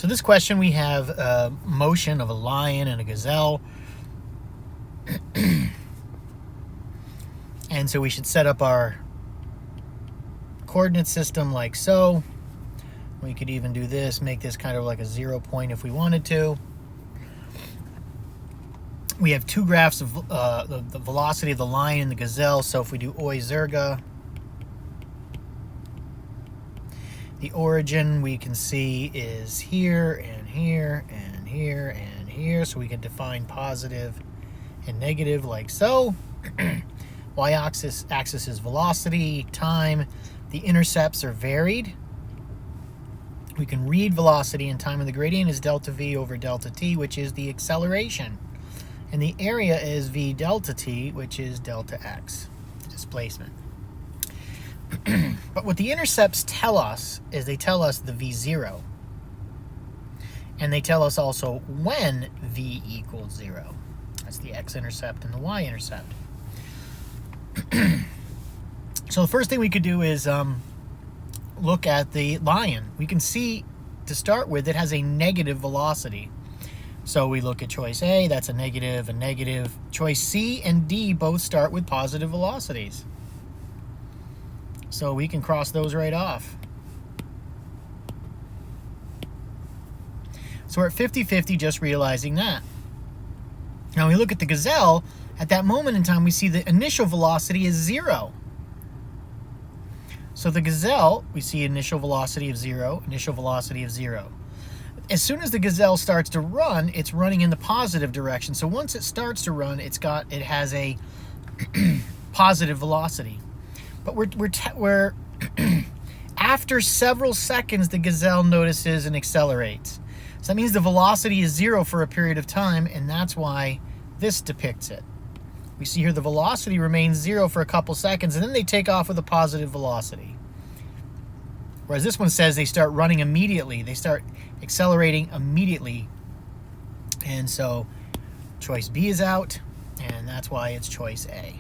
So this question, we have motion of a lion and a gazelle. And so we should set up our coordinate system like so. We could even do this, make this kind of like a 0 point if we wanted to. We have two graphs of the velocity of the lion and the gazelle. So if we do Oi Zerga, the origin we can see is here and here and here and here. So we can define positive and negative like so. Y-axis is velocity, time. The intercepts are varied. We can read velocity and time, and the gradient is delta V over delta T, which is the acceleration. And the area is V delta T, which is delta X, displacement. But what the intercepts tell us is they tell us the V0. And they tell us also when V equals 0. That's the x-intercept and the y-intercept. So the first thing we could do is look at the lion. We can see, to start with, it has a negative velocity. So we look at choice A, that's a negative, a negative. Choice C and D both start with positive velocities. So we can cross those right off. So we're at 50-50 just realizing that. Now we look at the gazelle. At that moment in time, we see the initial velocity is 0. So the gazelle, we see initial velocity of 0, initial velocity of 0. As soon as the gazelle starts to run, it's running in the positive direction. So once it starts to run, it has a positive velocity. But we're after several seconds, the gazelle notices and accelerates. So that means the velocity is 0 for a period of time, and that's why this depicts it. We see here the velocity remains 0 for a couple seconds, and then they take off with a positive velocity. Whereas this one says they start running immediately. They start accelerating immediately. And so choice B is out, and that's why it's choice A.